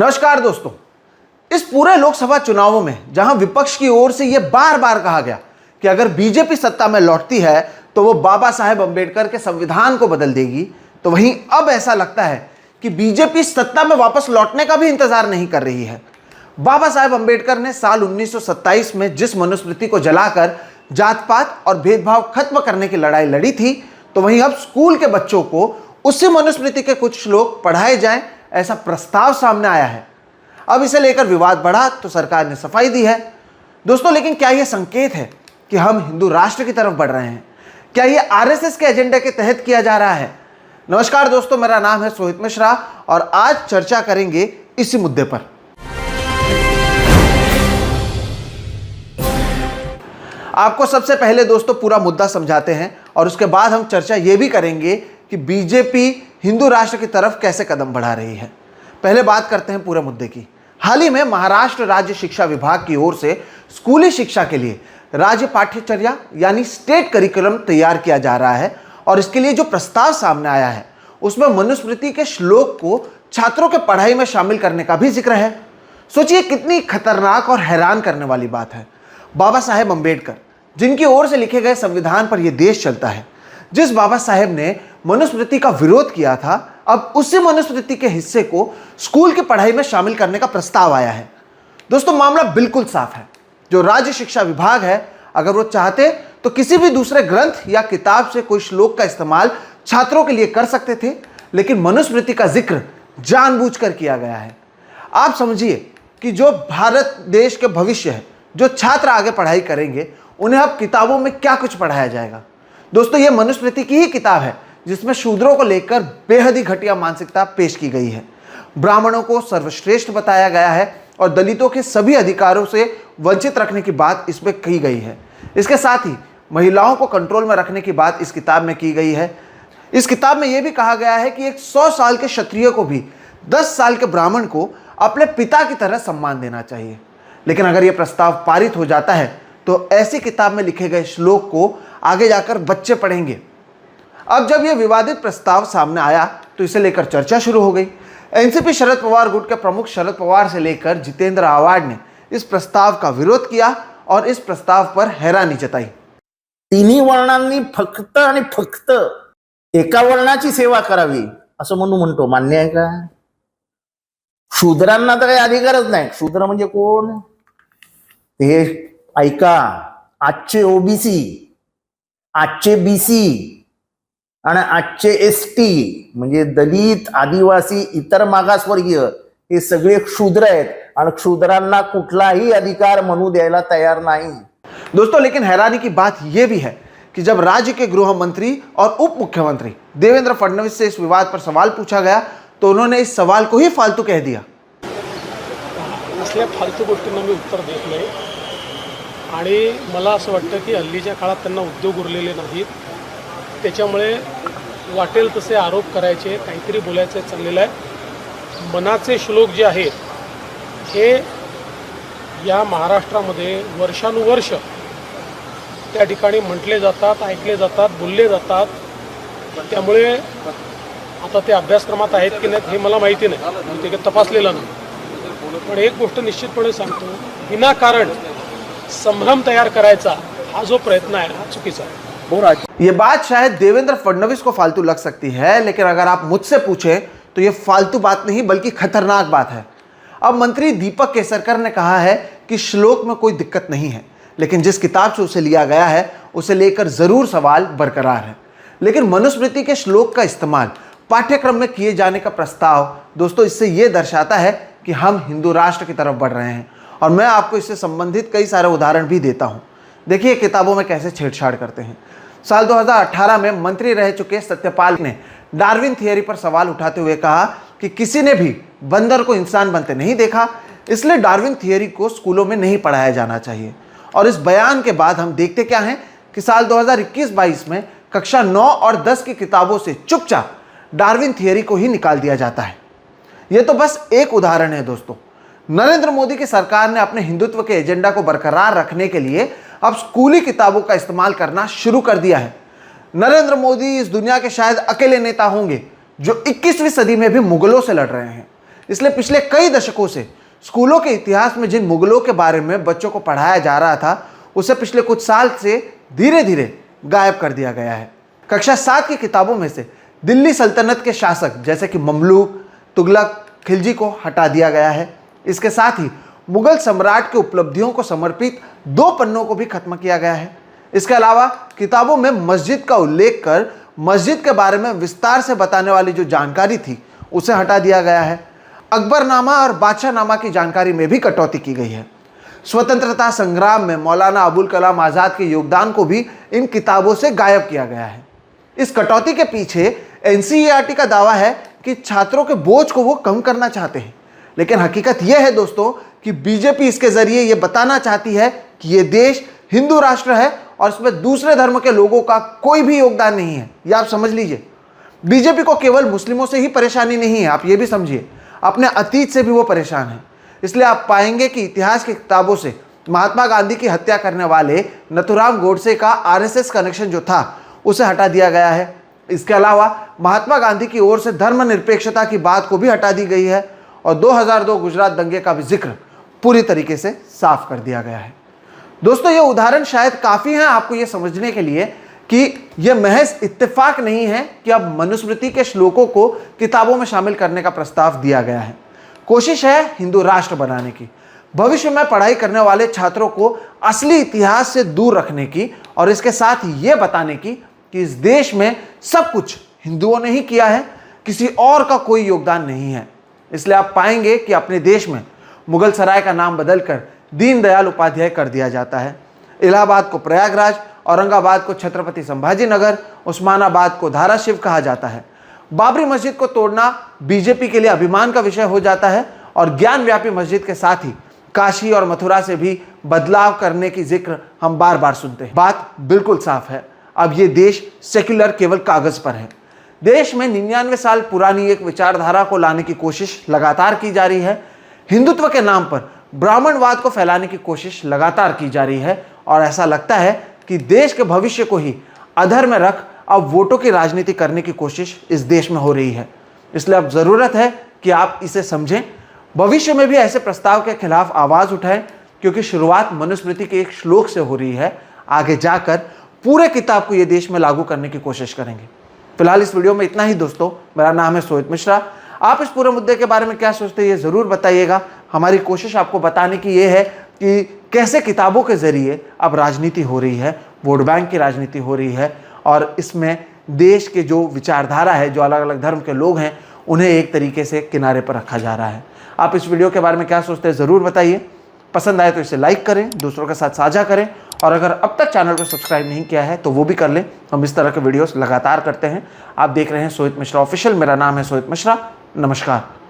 नमस्कार दोस्तों। इस पूरे लोकसभा चुनावों में जहां विपक्ष की ओर से यह बार बार कहा गया कि अगर बीजेपी सत्ता में लौटती है तो वो बाबा साहेब अंबेडकर के संविधान को बदल देगी, तो वहीं अब ऐसा लगता है कि बीजेपी सत्ता में वापस लौटने का भी इंतजार नहीं कर रही है। बाबा साहेब अंबेडकर ने साल 1927 में जिस मनुस्मृति को जलाकर जात पात और भेदभाव खत्म करने की लड़ाई लड़ी थी, तो वहीं अब स्कूल के बच्चों को उसी मनुस्मृति के कुछ श्लोक पढ़ाए जाएं, ऐसा प्रस्ताव सामने आया है। अब इसे लेकर विवाद बढ़ा तो सरकार ने सफाई दी है। दोस्तों, लेकिन क्या यह संकेत है कि हम हिंदू राष्ट्र की तरफ बढ़ रहे हैं? क्या यह आरएसएस के एजेंडे के तहत किया जा रहा है? नमस्कार दोस्तों, मेरा नाम है सोहित मिश्रा और आज चर्चा करेंगे इसी मुद्दे पर। आपको सबसे पहले दोस्तों पूरा मुद्दा समझाते हैं और उसके बाद हम चर्चा यह भी करेंगे कि बीजेपी हिंदू राष्ट्र की तरफ कैसे कदम बढ़ा रही है। पहले बात करते हैं पूरे मुद्दे की। हाल ही में महाराष्ट्र राज्य शिक्षा विभाग की ओर से स्कूली शिक्षा के लिए राज्य पाठ्यचर्या यानी स्टेट करिकुलम तैयार किया जा रहा है और इसके लिए जो प्रस्ताव सामने आया है उसमें मनुस्मृति के श्लोक को छात्रों के पढ़ाई में शामिल करने का भी जिक्र है। सोचिए कितनी खतरनाक और हैरान करने वाली बात है। बाबा साहेब अंबेडकर, जिनकी ओर से लिखे गए संविधान पर यह देश चलता है, जिस बाबा साहेब ने मनुस्मृति का विरोध किया था, अब उसी मनुस्मृति के हिस्से को स्कूल की पढ़ाई में शामिल करने का प्रस्ताव आया है। दोस्तों, मामला बिल्कुल साफ है। जो राज्य शिक्षा विभाग है, अगर वो चाहते तो किसी भी दूसरे ग्रंथ या किताब से कोई श्लोक का इस्तेमाल छात्रों के लिए कर सकते थे, लेकिन मनुस्मृति का जिक्र जानबूझकर किया गया है। आप समझिए कि जो भारत देश के भविष्य है, जो छात्र आगे पढ़ाई करेंगे, उन्हें अब किताबों में क्या कुछ पढ़ाया जाएगा। दोस्तों, यह मनुस्मृति की ही किताब है जिसमें शूद्रों को लेकर बेहद ही घटिया मानसिकता पेश की गई है। ब्राह्मणों को सर्वश्रेष्ठ बताया गया है और दलितों के सभी अधिकारों से वंचित रखने की बात इसमें की गई है। इसके साथ ही महिलाओं को कंट्रोल में रखने की बात इस किताब में की गई है। इस किताब में यह भी कहा गया है कि एक 100 साल के क्षत्रिय को भी 10 साल के ब्राह्मण को अपने पिता की तरह सम्मान देना चाहिए। लेकिन अगर यह प्रस्ताव पारित हो जाता है तो ऐसी किताब में लिखे गए श्लोक को आगे जाकर बच्चे पढ़ेंगे। अब जब यह विवादित प्रस्ताव सामने आया तो इसे लेकर चर्चा शुरू हो गई। एनसीपी शरद पवार गुट के प्रमुख शरद पवार से लेकर जितेंद्र आव्हाड ने इस प्रस्ताव का विरोध किया और इस प्रस्ताव पर हैरानी जताई। तिन्ही वर्णांनी फक्त आणि फक्त एका वर्णाची सेवा करावी असं म्हणतो, मान्य आहे का? शूद्रांना तर काही अधिकारच नाही. शूद्र म्हणजे कोण? हे ऐका, आजचे ओबीसी, आजचे बीसी आणि आजचे एसटी म्हणजे दलित, आदिवासी, इतर मागासवर्गीय हे सगळे क्षुद्र आहेत आणि क्षुद्रांना कुठलाही अधिकार म्हणू द्यायला तयार नाही। दोस्तों, लेकिन हैरानी की बात यह भी है कि जब राज्य के गृह मंत्री और उप मुख्यमंत्री देवेंद्र फडणवीस से इस विवाद पर सवाल पूछा गया तो उन्होंने इस सवाल को ही फालतू कह दिया। असल्या फालतू गोष्टींना मी उत्तर देत नाही आणि मला असं वाटतं की हल्लीच्या काळात त्यांना उद्योग उरलेले नाहीत, त्याच्यामुळे वाटेल तसे आरोप करायचे, काहीतरी बोलायचं चाललेलं आहे। मनाचे श्लोक जे आहेत हे या महाराष्ट्रामध्ये वर्षानुवर्ष त्या ठिकाणी म्हटले जातात, ऐकले जातात, बोलले जातात। त्यामुळे आता ते अभ्यासक्रमात आहेत की नाहीत हे मला माहिती नाही, मी ते तपासलेलं नाही। पण एक गोष्ट निश्चितपणे सांगतो, विनाकारण संभ्रम तयार करायचा हा जो प्रयत्न आहे हा चुकीचा आहे। ये बात शायद देवेंद्र फडणवीस को फालतू लग सकती है, लेकिन अगर आप मुझसे पूछें तो ये फालतू बात नहीं बल्कि खतरनाक बात है। अब मंत्री दीपक केसरकर ने कहा है कि श्लोक में कोई दिक्कत नहीं है, लेकिन जिस किताब से उसे लिया गया है उसे लेकर जरूर सवाल बरकरार है। लेकिन मनुस्मृति के श्लोक का इस्तेमाल पाठ्यक्रम में किए जाने का प्रस्ताव, दोस्तों, इससे यह दर्शाता है कि हम हिंदू राष्ट्र की तरफ बढ़ रहे हैं। और मैं आपको इससे संबंधित कई सारे उदाहरण भी देता हूँ। देखिए किताबों में कैसे छेड़छाड़ करते हैं। साल 2018 में मंत्री रह चुके सत्यपाल ने डार्विन थियरी पर सवाल उठाते हुए कहा कि किसी ने भी बंदर को इंसान बनते नहीं देखा, इसलिए डार्विन थियरी को स्कूलों में नहीं पढ़ाया जाना चाहिए। और इस बयान के बाद हम देखते क्या हैं कि साल 2021-22 में कक्षा 9 और 10 की किताबों से चुपचाप डार्विन थियरी को ही निकाल दिया जाता है। यह तो बस एक उदाहरण है दोस्तों। नरेंद्र मोदी की सरकार ने अपने हिंदुत्व के एजेंडा को बरकरार रखने के लिए अब स्कूली किताबों का इस्तेमाल करना शुरू कर दिया है। नरेंद्र मोदी इस दुनिया के शायद अकेले नेता होंगे जो 21वीं सदी में भी मुगलों से लड़ रहे हैं। इसलिए पिछले कई दशकों से स्कूलों के इतिहास में जिन मुगलों के बारे में बच्चों को पढ़ाया जा रहा था, उसे पिछले कुछ साल से धीरे धीरे गायब कर दिया गया है। कक्षा 7 की किताबों में से दिल्ली सल्तनत के शासक जैसे कि ममलूक, तुगलक, खिलजी को हटा दिया गया है। इसके साथ ही मुगल सम्राट के उपलब्धियों को समर्पित 2 पन्नों को भी खत्म किया गया है। इसके अलावा किताबों में मस्जिद का उल्लेख कर मस्जिद के बारे में विस्तार से बताने वाली जो जानकारी थी उसे हटा दिया गया है। अकबरनामा और बादशाहनामा की जानकारी में भी कटौती की गई है। स्वतंत्रता संग्राम में मौलाना अबुल कलाम आज़ाद के योगदान को भी इन किताबों से गायब किया गया है। इस कटौती के पीछे एनसीईआरटी का दावा है कि छात्रों के बोझ को वो कम करना चाहते हैं, लेकिन हकीकत यह है दोस्तों कि बीजेपी इसके जरिए ये बताना चाहती है कि ये देश हिंदू राष्ट्र है और इसमें दूसरे धर्म के लोगों का कोई भी योगदान नहीं है। ये आप समझ लीजिए। बीजेपी को केवल मुस्लिमों से ही परेशानी नहीं है, आप ये भी समझिए, अपने अतीत से भी वो परेशान है। इसलिए आप पाएंगे कि इतिहास की किताबों से महात्मा गांधी की हत्या करने वाले नथुराम गोडसे का आरएसएस कनेक्शन जो था उसे हटा दिया गया है। इसके अलावा महात्मा गांधी की ओर से धर्मनिरपेक्षता की बात को भी हटा दी गई है और 2002 गुजरात दंगे का भी जिक्र पूरी तरीके से साफ कर दिया गया है। दोस्तों, ये उदाहरण शायद काफ़ी हैं आपको ये समझने के लिए कि यह महज इत्तेफाक नहीं है कि अब मनुस्मृति के श्लोकों को किताबों में शामिल करने का प्रस्ताव दिया गया है। कोशिश है हिंदू राष्ट्र बनाने की, भविष्य में पढ़ाई करने वाले छात्रों को असली इतिहास से दूर रखने की और इसके साथ ही ये बताने की कि इस देश में सब कुछ हिंदुओं ने ही किया है, किसी और का कोई योगदान नहीं है। इसलिए आप पाएंगे कि अपने देश में मुगल सराय का नाम बदलकर दीनदयाल उपाध्याय कर दिया जाता है। इलाहाबाद को प्रयागराज, औरंगाबाद को छत्रपति संभाजी नगर, उस्मानाबाद को धाराशिव कहा जाता है। बाबरी मस्जिद को तोड़ना बीजेपी के लिए अभिमान का विषय हो जाता है और ज्ञान व्यापी मस्जिद के साथ ही काशी और मथुरा से भी बदलाव करने की जिक्र हम बार बार सुनते हैं। बात बिल्कुल साफ है, अब ये देश सेक्युलर केवल कागज पर है। देश में 99 साल पुरानी एक विचारधारा को लाने की कोशिश लगातार की जा रही है। हिंदुत्व के नाम पर ब्राह्मणवाद को फैलाने की कोशिश लगातार की जा रही है और ऐसा लगता है कि देश के भविष्य को ही अधर में रख अब वोटों की राजनीति करने की कोशिश इस देश में हो रही है। इसलिए अब ज़रूरत है कि आप इसे समझें, भविष्य में भी ऐसे प्रस्ताव के खिलाफ आवाज़ उठाएं, क्योंकि शुरुआत मनुस्मृति के एक श्लोक से हो रही है। आगे जाकर पूरे किताब को ये देश में लागू करने की कोशिश करेंगे। फिलहाल इस वीडियो में इतना ही दोस्तों। मेरा नाम है सोहित मिश्रा। आप इस पूरे मुद्दे के बारे में क्या सोचते हैं ये ज़रूर बताइएगा। हमारी कोशिश आपको बताने की ये है कि कैसे किताबों के ज़रिए अब राजनीति हो रही है, वोट बैंक की राजनीति हो रही है और इसमें देश के जो विचारधारा है, जो अलग अलग धर्म के लोग हैं, उन्हें एक तरीके से किनारे पर रखा जा रहा है। आप इस वीडियो के बारे में क्या सोचते हैं ज़रूर बताइए। पसंद आए तो इसे लाइक करें, दूसरों के साथ साझा करें और अगर अब तक चैनल को सब्सक्राइब नहीं किया है तो वो भी कर लें। हम इस तरह के वीडियोस लगातार करते हैं। आप देख रहे हैं सोहित मिश्रा ऑफिशियल। मेरा नाम है सोहित मिश्रा। नमस्कार।